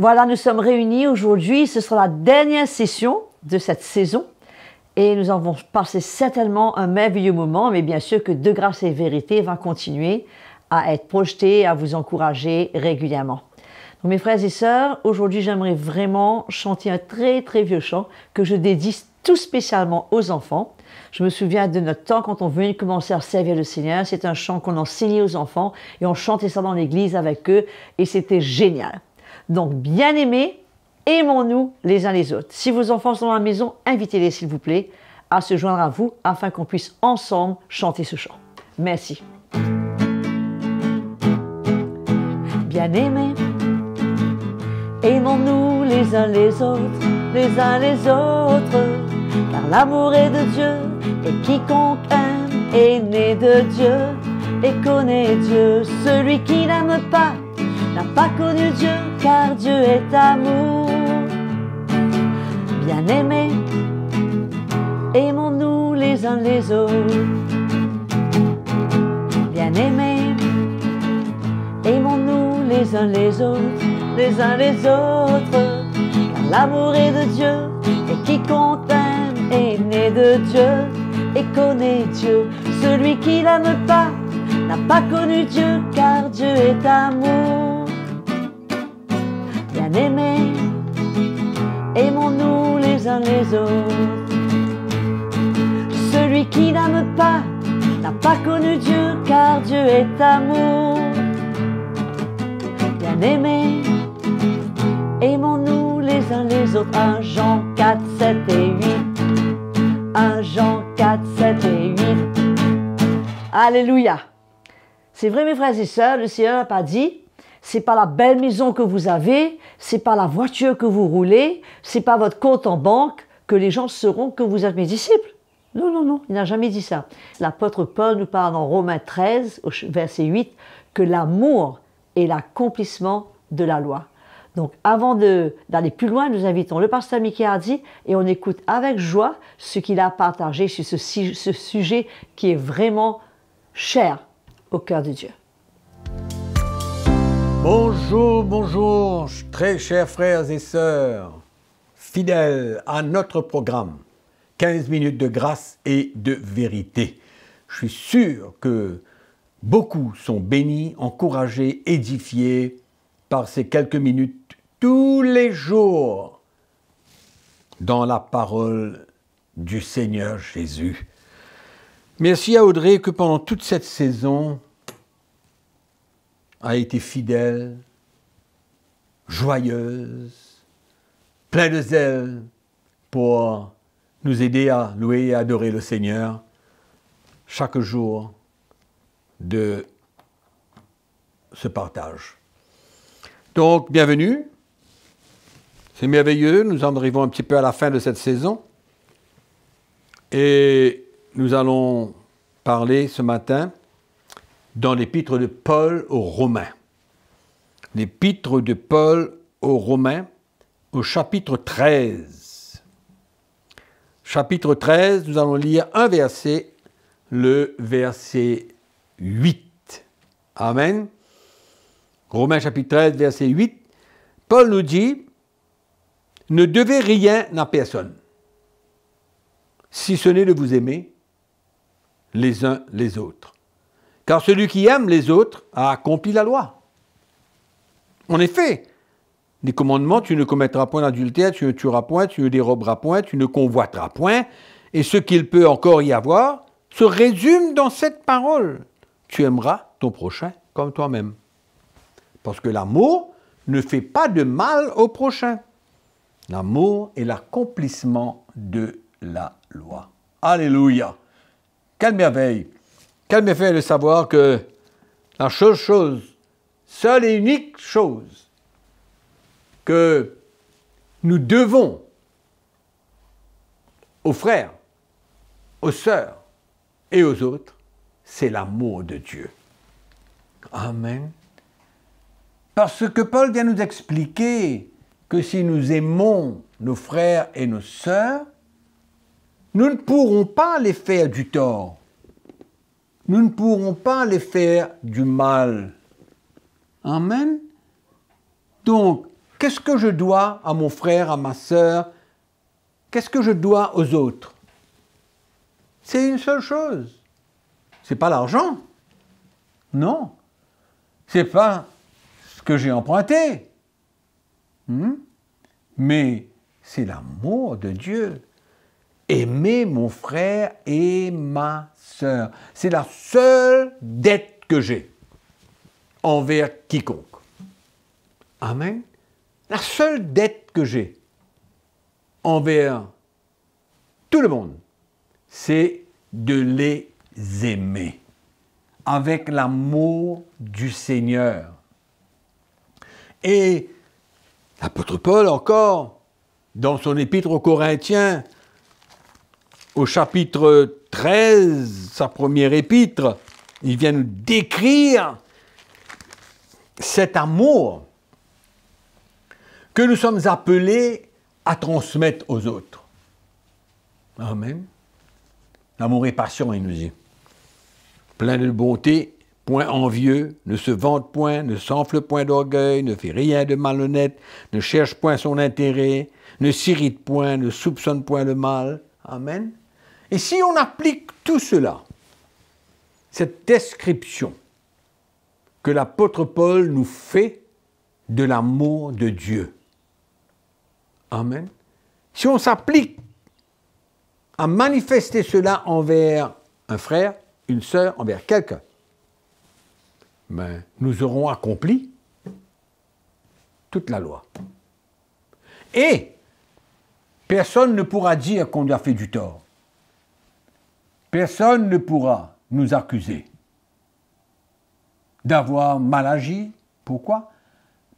Voilà, nous sommes réunis aujourd'hui. Ce sera la dernière session de cette saison. Et nous avons passé certainement un merveilleux moment, mais bien sûr que De Grâce et Vérité va continuer à être projeté, à vous encourager régulièrement. Donc, mes frères et sœurs, aujourd'hui, j'aimerais vraiment chanter un très, très vieux chant que je dédie tout spécialement aux enfants. Je me souviens de notre temps quand on venait commencer à servir le Seigneur. C'est un chant qu'on enseignait aux enfants et on chantait ça dans l'église avec eux et c'était génial. Donc, bien-aimés, aimons-nous les uns les autres. Si vos enfants sont dans la maison, invitez-les, s'il vous plaît, à se joindre à vous afin qu'on puisse ensemble chanter ce chant. Merci. Bien-aimés, aimons-nous les uns les autres, car l'amour est de Dieu, et quiconque aime est né de Dieu et connaît Dieu. Celui qui n'aime pas n'a pas connu Dieu, car Dieu est amour. Bien-aimés, aimons-nous les uns les autres. Bien-aimés, aimons-nous les uns les autres, car l'amour est de Dieu, et quiconque aime est né de Dieu et connaît Dieu. Celui qui n'aime pas n'a pas connu Dieu, car Dieu est amour. Bien-aimés, aimons-nous les uns les autres. Celui qui n'aime pas n'a pas connu Dieu, car Dieu est amour. Bien-aimés, aimons-nous les uns les autres. 1 Jean 4, 7 et 8. 1 Jean 4, 7 et 8. Alléluia. C'est vrai, mes frères et sœurs, le Seigneur n'a pas dit, c'est pas la belle maison que vous avez, c'est pas la voiture que vous roulez, c'est pas votre compte en banque que les gens sauront que vous êtes mes disciples. Non, non, non, il n'a jamais dit ça. L'apôtre Paul nous parle dans Romains 13, au verset 8, que l'amour est l'accomplissement de la loi. Donc, avant d'aller plus loin, nous invitons le pasteur Mickey Hardy et on écoute avec joie ce qu'il a partagé sur ce sujet qui est vraiment cher au cœur de Dieu. Bonjour, bonjour, très chers frères et sœurs, fidèles à notre programme, 15 minutes de grâce et de vérité. Je suis sûr que beaucoup sont bénis, encouragés, édifiés par ces quelques minutes tous les jours dans la parole du Seigneur Jésus. Merci à Audrey que pendant toute cette saison a été fidèle, joyeuse, plein de zèle pour nous aider à louer et adorer le Seigneur chaque jour de ce partage. Donc, bienvenue. C'est merveilleux, nous en arrivons un petit peu à la fin de cette saison. Et nous allons parler ce matin dans l'épître de Paul aux Romains. L'épître de Paul aux Romains, au chapitre 13. Chapitre 13, nous allons lire un verset, le verset 8. Amen. Romains chapitre 13, verset 8. Paul nous dit, « Ne devez rien à personne, si ce n'est de vous aimer les uns les autres. Car celui qui aime les autres a accompli la loi. » En effet, les commandements, tu ne commettras point d'adultère, tu ne tueras point, tu ne déroberas point, tu ne convoiteras point, et ce qu'il peut encore y avoir, se résume dans cette parole. Tu aimeras ton prochain comme toi-même. Parce que l'amour ne fait pas de mal au prochain. L'amour est l'accomplissement de la loi. Alléluia! Quelle merveille! Quelle merveille de savoir que la seule et unique chose que nous devons aux frères, aux sœurs et aux autres, c'est l'amour de Dieu. Amen. Parce que Paul vient nous expliquer que si nous aimons nos frères et nos sœurs, nous ne pourrons pas les faire du tort. Nous ne pourrons pas les faire du mal. Amen. Donc, Qu'est-ce que je dois à mon frère, à ma sœur? Qu'est-ce que je dois aux autres? C'est une seule chose. C'est pas l'argent. Non. C'est pas ce que j'ai emprunté. Mais c'est l'amour de Dieu. Aimer mon frère et ma sœur. C'est la seule dette que j'ai envers quiconque. Amen. La seule dette que j'ai envers tout le monde, c'est de les aimer avec l'amour du Seigneur. Et l'apôtre Paul encore, dans son épître aux Corinthiens, au chapitre 13, sa première épître, il vient nous décrire cet amour que nous sommes appelés à transmettre aux autres. Amen. L'amour est patient, il nous dit. Plein de bonté, point envieux, ne se vante point, ne s'enfle point d'orgueil, ne fait rien de malhonnête, ne cherche point son intérêt, ne s'irrite point, ne soupçonne point le mal. Amen. Et si on applique tout cela, cette description que l'apôtre Paul nous fait de l'amour de Dieu. Amen. Si on s'applique à manifester cela envers un frère, une sœur, envers quelqu'un, ben, nous aurons accompli toute la loi. Et personne ne pourra dire qu'on lui a fait du tort. Personne ne pourra nous accuser d'avoir mal agi. Pourquoi?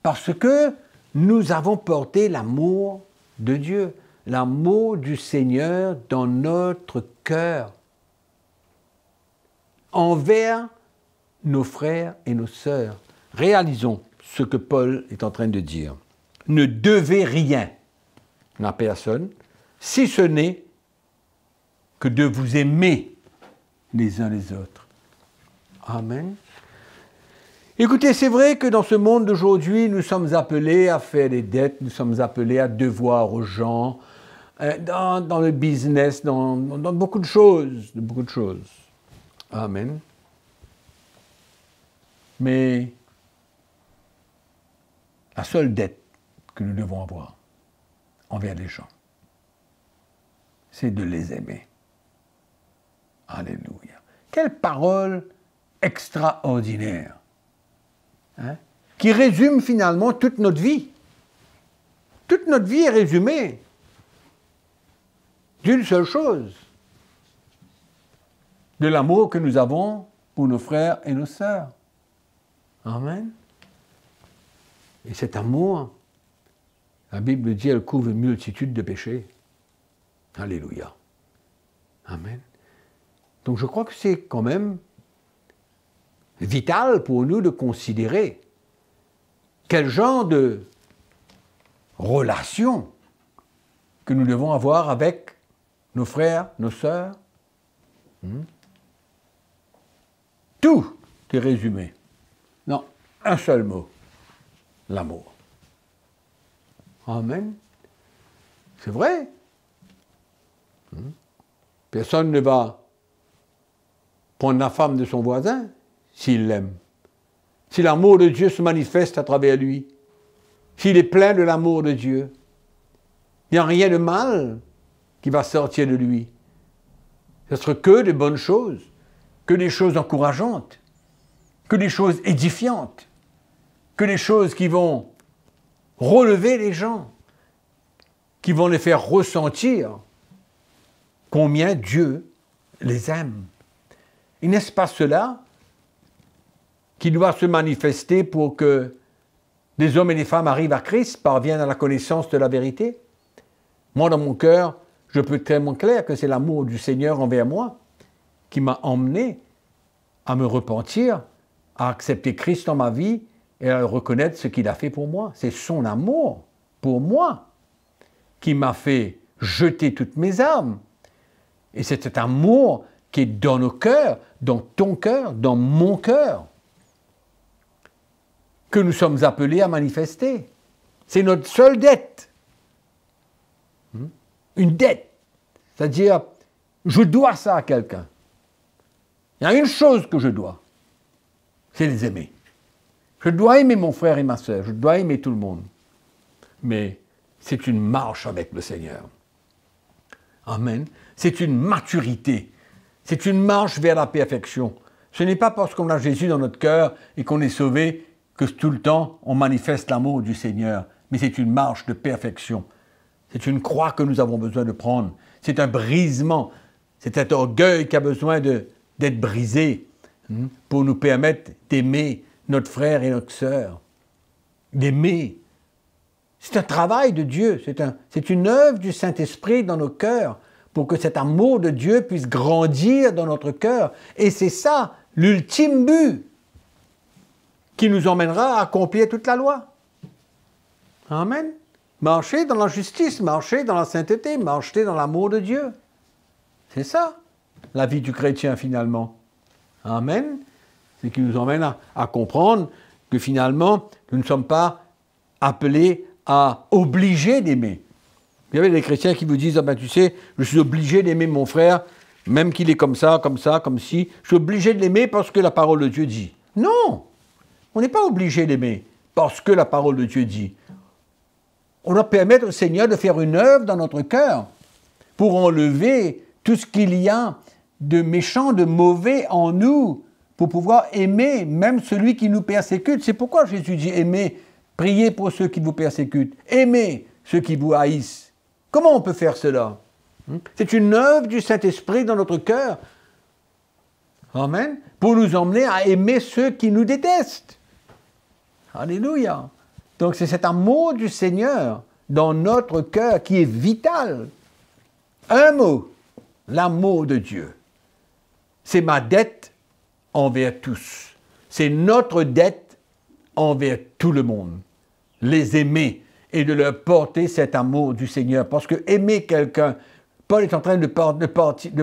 Parce que nous avons porté l'amour de Dieu, l'amour du Seigneur dans notre cœur, envers nos frères et nos sœurs. Réalisons ce que Paul est en train de dire. Ne devez rien à personne, si ce n'est que de vous aimer les uns les autres. Amen. Écoutez, c'est vrai que dans ce monde d'aujourd'hui, nous sommes appelés à faire des dettes, nous sommes appelés à devoir aux gens, dans le business, dans beaucoup de choses, Amen. Mais la seule dette que nous devons avoir envers les gens, c'est de les aimer. Alléluia. Quelle parole extraordinaire, hein, qui résume finalement toute notre vie. Toute notre vie est résumée d'une seule chose, de l'amour que nous avons pour nos frères et nos sœurs. Amen. Et cet amour, la Bible dit, elle couvre une multitude de péchés. Alléluia. Amen. Donc je crois que c'est quand même vital pour nous de considérer quel genre de relation que nous devons avoir avec nos frères, nos sœurs. Tout est résumé. Non, un seul mot, l'amour. Amen. C'est vrai. Personne ne va prendre la femme de son voisin s'il l'aime. Si l'amour de Dieu se manifeste à travers lui, s'il est plein de l'amour de Dieu, il n'y a rien de mal qui va sortir de lui. Ce ne sera que de bonnes choses, que des choses encourageantes, que des choses édifiantes, que des choses qui vont relever les gens, qui vont les faire ressentir combien Dieu les aime. Et n'est-ce pas cela qui doit se manifester pour que des hommes et des femmes arrivent à Christ, parviennent à la connaissance de la vérité? Moi, dans mon cœur, je peux être tellement clair que c'est l'amour du Seigneur envers moi qui m'a emmené à me repentir, à accepter Christ dans ma vie et à reconnaître ce qu'il a fait pour moi. C'est son amour pour moi qui m'a fait jeter toutes mes armes. Et c'est cet amour qui est dans nos cœurs, dans ton cœur, dans mon cœur, que nous sommes appelés à manifester. C'est notre seule dette. Une dette. C'est-à-dire, je dois ça à quelqu'un. Il y a une chose que je dois, c'est les aimer. Je dois aimer mon frère et ma soeur, je dois aimer tout le monde. Mais c'est une marche avec le Seigneur. Amen. C'est une maturité. C'est une marche vers la perfection. Ce n'est pas parce qu'on a Jésus dans notre cœur et qu'on est sauvé que tout le temps on manifeste l'amour du Seigneur. Mais c'est une marche de perfection. C'est une croix que nous avons besoin de prendre. C'est un brisement. C'est cet orgueil qui a besoin d'être brisé pour nous permettre d'aimer notre frère et notre sœur. D'aimer. C'est un travail de Dieu. C'est une œuvre du Saint-Esprit dans nos cœurs pour que cet amour de Dieu puisse grandir dans notre cœur. Et c'est ça, l'ultime but qui nous emmènera à accomplir toute la loi. Amen. Marcher dans la justice, marcher dans la sainteté, marcher dans l'amour de Dieu. C'est ça, la vie du chrétien finalement. Amen. C'est qui nous emmène à comprendre que finalement, nous ne sommes pas appelés à obliger d'aimer. Il y avait des chrétiens qui vous disent, ah ben tu sais, je suis obligé d'aimer mon frère, même qu'il est comme ça, comme si. Je suis obligé de l'aimer parce que la parole de Dieu dit. Non, on n'est pas obligé d'aimer parce que la parole de Dieu dit. On doit permettre au Seigneur de faire une œuvre dans notre cœur pour enlever tout ce qu'il y a de méchant, de mauvais en nous, pour pouvoir aimer même celui qui nous persécute. C'est pourquoi Jésus dit aimez, priez pour ceux qui vous persécutent, aimez ceux qui vous haïssent. Comment on peut faire cela? C'est une œuvre du Saint-Esprit dans notre cœur. Amen. Pour nous emmener à aimer ceux qui nous détestent. Alléluia. Donc c'est cet amour du Seigneur dans notre cœur qui est vital. Un mot, l'amour de Dieu. C'est ma dette envers tous. C'est notre dette envers tout le monde. Les aimer et de leur porter cet amour du Seigneur. Parce que aimer quelqu'un, Paul est en train de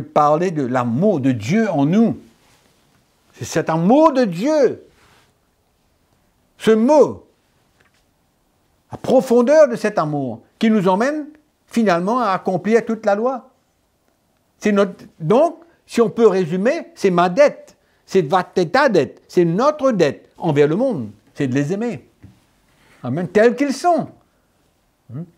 parler de l'amour de Dieu en nous. C'est cet amour de Dieu. Ce mot, la profondeur de cet amour, qui nous emmène finalement à accomplir toute la loi. Donc, si on peut résumer, c'est ma dette, c'est ta dette, c'est notre dette envers le monde, c'est de les aimer. Amen, tels qu'ils sont.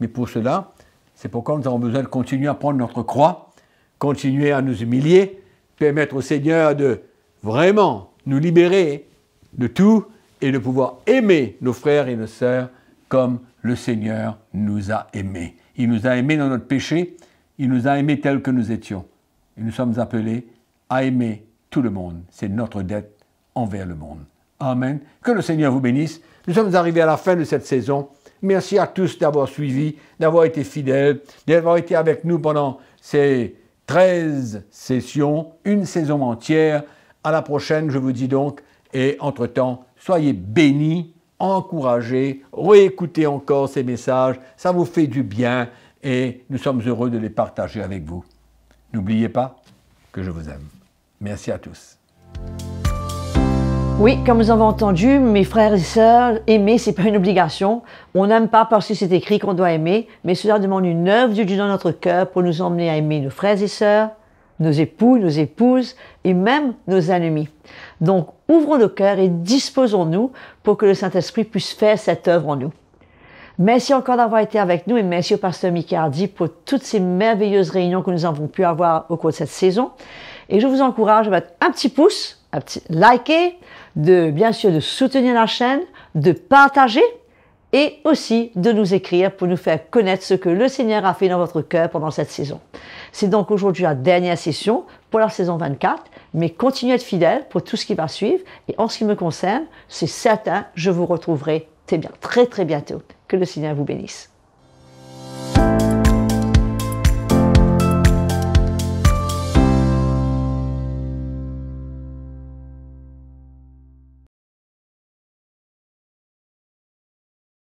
Mais pour cela, c'est pourquoi nous avons besoin de continuer à prendre notre croix, continuer à nous humilier, permettre au Seigneur de vraiment nous libérer de tout et de pouvoir aimer nos frères et nos sœurs comme le Seigneur nous a aimés. Il nous a aimés dans notre péché, il nous a aimés tels que nous étions. Et nous sommes appelés à aimer tout le monde. C'est notre dette envers le monde. Amen. Que le Seigneur vous bénisse. Nous sommes arrivés à la fin de cette saison. Merci à tous d'avoir suivi, d'avoir été fidèles, d'avoir été avec nous pendant ces 13 sessions, une saison entière. À la prochaine, je vous dis donc, et entre-temps, soyez bénis, encouragés, réécoutez encore ces messages, ça vous fait du bien et nous sommes heureux de les partager avec vous. N'oubliez pas que je vous aime. Merci à tous. Oui, comme nous avons entendu, mes frères et sœurs, aimer, c'est pas une obligation. On n'aime pas parce que c'est écrit qu'on doit aimer, mais cela demande une œuvre de Dieu dans notre cœur pour nous emmener à aimer nos frères et sœurs, nos époux, nos épouses et même nos ennemis. Donc, ouvrons nos cœurs et disposons-nous pour que le Saint-Esprit puisse faire cette œuvre en nous. Merci encore d'avoir été avec nous et merci au pasteur Mickey Hardy pour toutes ces merveilleuses réunions que nous avons pu avoir au cours de cette saison. Et je vous encourage à mettre un petit pouce, à liker, bien sûr de soutenir la chaîne, de partager et aussi de nous écrire pour nous faire connaître ce que le Seigneur a fait dans votre cœur pendant cette saison. C'est donc aujourd'hui la dernière session pour la saison 24, mais continuez à être fidèles pour tout ce qui va suivre. Et en ce qui me concerne, c'est certain, je vous retrouverai très bientôt. Que le Seigneur vous bénisse.